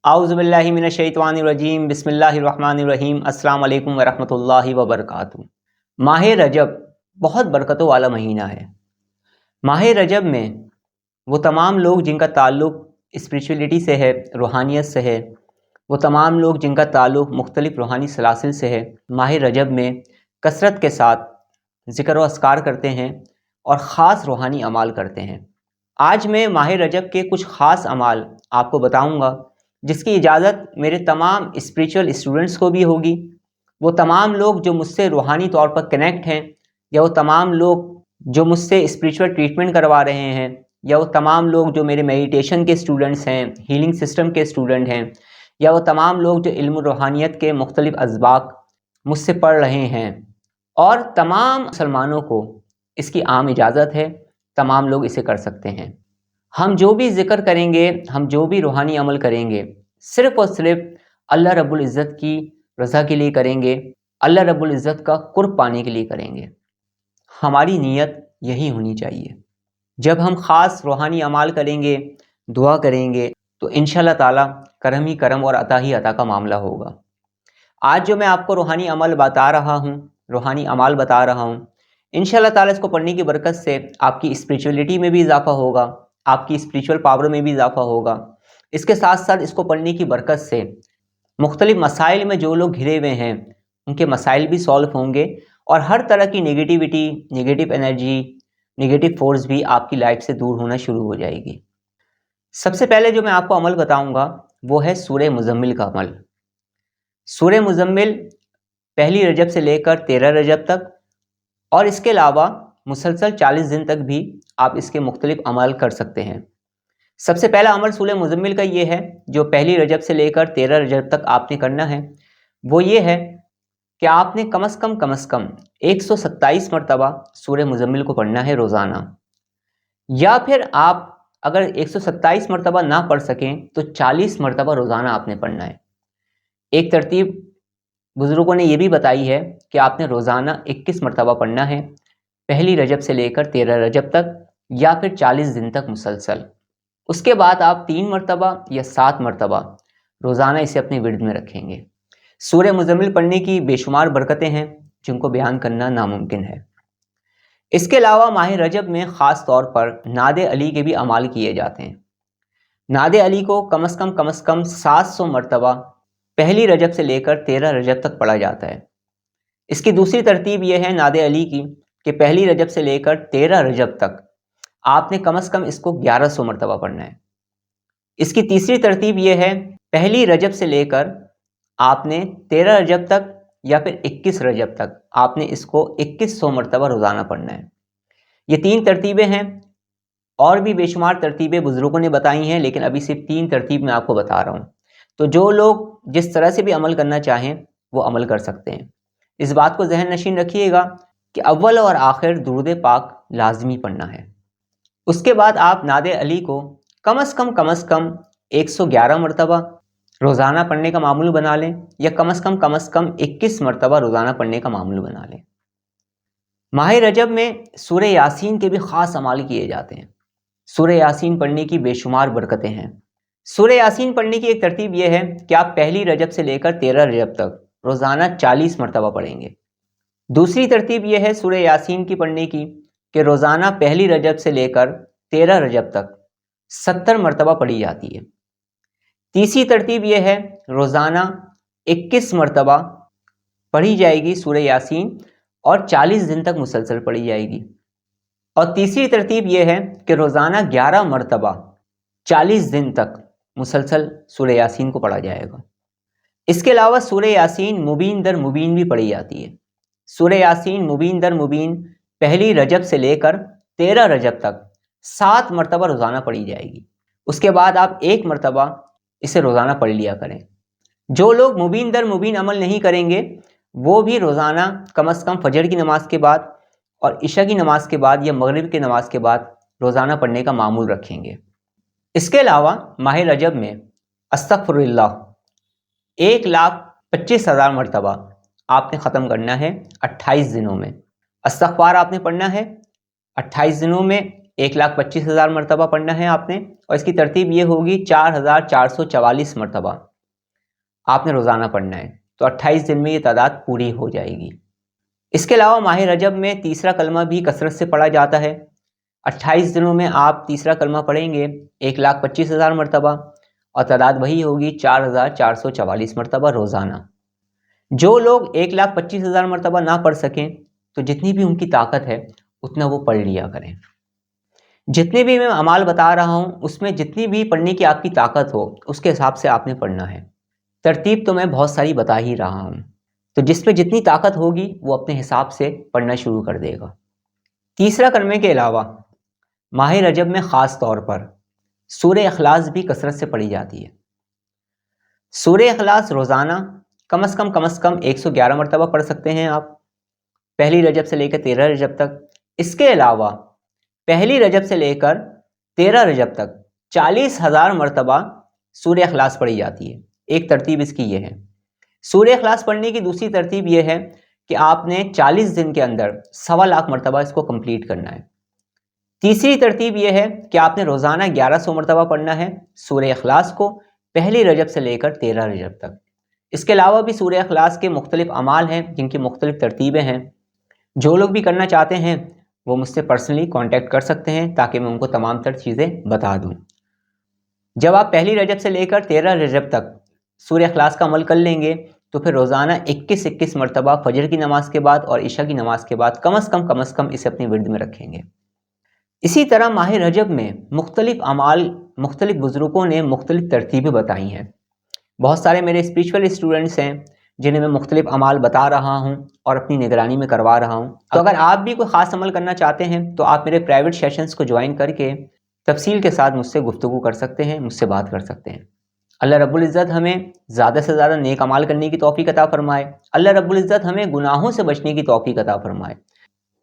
आउज़ुबिल्लाहि मिनश्शैतानिर्रजीम बिस्मिल्लाहिर्रहमानिर्रहीम अस्सलाम वालेकुम वरहमतुल्लाहि वबरकातुहू। माह रजब बहुत बरकतों वाला महीना है। माह रजब में वो तमाम लोग जिनका ताल्लुक़ स्पिरिचुअलिटी से है, रूहानियत से है, वो तमाम लोग जिनका ताल्लुक़ मुख्तलिफ़ रूहानी सलासिल से है, माह रजब में कसरत के साथ ज़िक्र व अस्कार करते हैं और ख़ास रूहानी अमाल करते हैं। आज मैं माह रजब के कुछ ख़ास अमाल आपको बताऊंगा, जिसकी इजाज़त मेरे तमाम स्पिरिचुअल स्टूडेंट्स को भी होगी। वो तमाम लोग जो मुझसे रूहानी तौर पर कनेक्ट हैं, या वो तमाम लोग जो मुझसे स्पिरिचुअल ट्रीटमेंट करवा रहे हैं, या वो तमाम लोग जो मेरे मेडिटेशन के स्टूडेंट्स हैं, हीलिंग सिस्टम के स्टूडेंट हैं, या वो तमाम लोग जो इल्म रूहानियत के मुख्तलिफ़ अज़बाक मुझसे पढ़ रहे हैं। और तमाम मुसलमानों को इसकी आम इजाज़त है, तमाम लोग इसे कर सकते हैं। हम जो भी ज़िक्र करेंगे, हम जो भी रूहानी अमल करेंगे, सिर्फ़ और सिर्फ़ अल्लाह रब्बुल इज़्ज़त की रज़ा के लिए करेंगे, अल्लाह रब्बुल इज़्ज़त का कुर्ब पाने के लिए करेंगे। हमारी नीयत यही होनी चाहिए। जब हम ख़ास रूहानी अमाल करेंगे, दुआ करेंगे, तो इंशाअल्लाह ताला करम ही करम और अता ही अता का मामला होगा। आज जो मैं आपको रूहानी अमल बता रहा हूँ, रूहानी अमाल बता रहा हूँ, इंशाअल्लाह ताला इसको पढ़ने की बरकत से आपकी स्पिरिचुअलिटी में भी इजाफ़ा होगा, आपकी स्पिरिचुअल पावर में भी इजाफ़ा होगा। इसके साथ साथ इसको पढ़ने की बरकत से मुख्तलिफ़ मसाइल में जो लोग घिरे हुए हैं, उनके मसाइल भी सॉल्व होंगे और हर तरह की negativity, negative energy, negative force भी आपकी लाइफ से दूर होना शुरू हो जाएगी। सबसे पहले जो मैं आपको अमल बताऊंगा वो है सूरह मुज़म्मिल का अमल। सूरह मुज़म्मिल पहली रजब से लेकर 13 रजब तक, और इसके अलावा मुसलसल 40 दिन तक भी आप इसके मुख्तलिफ अमल कर सकते हैं। सबसे पहला अमल सूरह मुज़म्मिल का ये है, जो पहली रजब से लेकर 13 रजब तक आपने करना है, वो ये है कि आपने कम से कम 127 मरतबा सूरह मुज़म्मिल को पढ़ना है रोज़ाना। या फिर आप अगर 127 मरतबा ना पढ़ सकें तो 40 मरतबा रोज़ाना आपने पढ़ना है। एक तरतीब बुज़ुर्गों ने यह भी बताई है कि आपने रोज़ाना 21 मरतबा पढ़ना है, पहली रजब से लेकर 13 रजब तक, या फिर 40 दिन तक मुसलसल। उसके बाद आप 3 मरतबा या 7 मरतबा रोज़ाना इसे अपने विर्द में रखेंगे। सूरह मुज़म्मिल पढ़ने की बेशुमार बरकतें हैं, जिनको बयान करना नामुमकिन है। इसके अलावा माह रजब में ख़ास तौर पर नादे अली के भी अमाल किए जाते हैं। नादे अली को कम से कम 700 मरतबा पहली रजब से लेकर 13 रजब तक पढ़ा जाता है। इसकी दूसरी तरतीब यह है नादे अली की कि पहली रजब से लेकर 13 रजब तक आपने कम से कम इसको 1100 मरतबा पढ़ना है। इसकी तीसरी तरतीब यह है, पहली रजब से लेकर आपने 13 रजब तक या फिर 21 रजब तक आपने इसको 2100 मरतबा रोज़ाना पढ़ना है। ये 3 तरतीबें हैं, और भी बेशुमार तरतीबें बुज़ुर्गों ने बताई हैं, लेकिन अभी सिर्फ 3 तरतीब मैं आपको बता रहा हूँ। तो जो लोग जिस तरह से भी अमल करना चाहें वो अमल कर सकते हैं। इस बात को ज़हन नशीन रखिएगा कि अव्वल और आखिर दुरूद पाक लाजमी पढ़ना है। उसके बाद आप नादे अली को कम से कम 111 मरतबा रोज़ाना पढ़ने का मामूल बना लें, या कम से कम 21 मरतबा रोज़ाना पढ़ने का मामूल बना लें। माह रजब में सूरह यासीन के भी ख़ास अमाल किए जाते हैं। सूरह यासीन पढ़ने की बेशुमार बरकतें हैं। सूरह यासीन पढ़ने की एक तरतीब यह है कि आप पहली रजब से लेकर 13 रजब तक रोज़ाना 40 मरतबा पढ़ेंगे। दूसरी तरतीब यह है सूरह यासीन की पढ़ने की कि रोज़ाना पहली रजब से लेकर 13 रजब तक 70 मरतबा पढ़ी जाती है। तीसरी तरतीब यह है रोज़ाना 21 मरतबा पढ़ी जाएगी सूरह यासीन, और 40 दिन तक मुसलसल पढ़ी जाएगी। और तीसरी तरतीब यह है कि रोज़ाना 11 मरतबा 40 दिन तक मुसलसल सूरह यासीन को पढ़ा जाएगा। इसके अलावा सूरह यासीन मुबीन दर मुबीन भी पढ़ी जाती है। सूरह यासीन मुबीन दर मुबीन पहली रजब से लेकर 13 रजब तक 7 मरतबा रोज़ाना पढ़ी जाएगी। उसके बाद आप 1 मरतबा इसे रोज़ाना पढ़ लिया करें। जो लोग मुबीन दर मुबीन अमल नहीं करेंगे वो भी रोज़ाना कम से कम फजर की नमाज के बाद और इशा की नमाज के बाद या मगरिब की नमाज के बाद रोज़ाना पढ़ने का मामूल रखेंगे। इसके अलावा माह रजब में अस्तगफिरुल्लाह 1,25,000 मरतबा आपने ख़त्म करना है 28 दिनों में। इस्तग़फ़ार आपने पढ़ना है 28 दिनों में 1,25,000 مرتبہ پڑھنا ہے آپ نے، اور اس کی ترتیب یہ ہوگی 4,444 مرتبہ آپ نے روزانہ پڑھنا ہے، تو 28 دن میں یہ تعداد پوری ہو جائے گی۔ اس کے علاوہ ماہ رجب میں تیسرا کلمہ بھی کثرت سے پڑھا جاتا ہے۔ 28 دنوں میں آپ تیسرا کلمہ پڑھیں گے 1,25,000 مرتبہ، اور تعداد وہی ہوگی 4,444 مرتبہ روزانہ۔ جو لوگ 1,25,000 مرتبہ نہ پڑھ سکیں تو جتنی بھی ان کی طاقت ہے اتنا وہ پڑھ لیا کریں۔ جتنے بھی میں اعمال بتا رہا ہوں اس میں جتنی بھی پڑھنے کی آپ کی طاقت ہو اس کے حساب سے آپ نے پڑھنا ہے۔ ترتیب تو میں بہت ساری بتا ہی رہا ہوں، تو جس پہ جتنی طاقت ہوگی وہ اپنے حساب سے پڑھنا شروع کر دے گا۔ تیسرا کلمے کے علاوہ ماہ رجب میں خاص طور پر سورہ اخلاص بھی کثرت سے پڑھی جاتی ہے۔ سورہ اخلاص روزانہ کم از کم 111 مرتبہ پڑھ سکتے ہیں آپ، پہلی رجب سے لے کر 13 رجب تک۔ اس کے علاوہ پہلی رجب سے لے کر 13 رجب تک 40,000 مرتبہ سورہ اخلاص پڑھی جاتی ہے۔ ایک ترتیب اس کی یہ ہے۔ سورہ اخلاص پڑھنے کی دوسری ترتیب یہ ہے کہ آپ نے 40 دن کے اندر 1.25 لاکھ مرتبہ اس کو کمپلیٹ کرنا ہے۔ تیسری ترتیب یہ ہے کہ آپ نے روزانہ 1100 مرتبہ پڑھنا ہے سورہ اخلاص کو، پہلی رجب سے لے کر 13 رجب تک۔ اس کے علاوہ بھی سورہ اخلاص کے مختلف اعمال ہیں جن کی مختلف ترتیبیں ہیں۔ جو لوگ بھی کرنا چاہتے ہیں وہ مجھ سے پرسنلی کانٹیکٹ کر سکتے ہیں تاکہ میں ان کو تمام تر چیزیں بتا دوں۔ جب آپ پہلی رجب سے لے کر 13 رجب تک سورہ اخلاص کا عمل کر لیں گے تو پھر روزانہ 21 مرتبہ فجر کی نماز کے بعد اور عشاء کی نماز کے بعد کم از کم اسے اپنی ورد میں رکھیں گے۔ اسی طرح ماہ رجب میں مختلف اعمال مختلف بزرگوں نے مختلف ترتیبیں بتائی ہیں۔ بہت سارے میرے اسپریچول اسٹوڈنٹس ہیں جنہیں میں مختلف اعمال بتا رہا ہوں اور اپنی نگرانی میں کروا رہا ہوں۔ تو اگر آپ بھی کوئی خاص عمل کرنا چاہتے ہیں تو آپ میرے پرائیویٹ سیشنز کو جوائن کر کے تفصیل کے ساتھ مجھ سے گفتگو کر سکتے ہیں، مجھ سے بات کر سکتے ہیں۔ اللہ رب العزت ہمیں زیادہ سے زیادہ نیک اعمال کرنے کی توفیق عطا فرمائے۔ اللہ رب العزت ہمیں گناہوں سے بچنے کی توفیق عطا فرمائے۔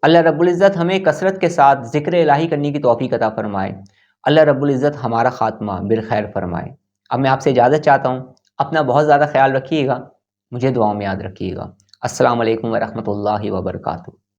اللہ رب العزت ہمیں کثرت کے ساتھ ذکر الہی کرنے کی توفیق عطا فرمائے۔ اللہ رب العزت ہمارا خاتمہ بالخیر فرمائے۔ اب میں آپ سے اجازت چاہتا ہوں، اپنا بہت زیادہ خیال رکھیے گا، مجھے دعاؤں میں یاد رکھیے گا۔ السلام علیکم ورحمۃ اللہ وبرکاتہ۔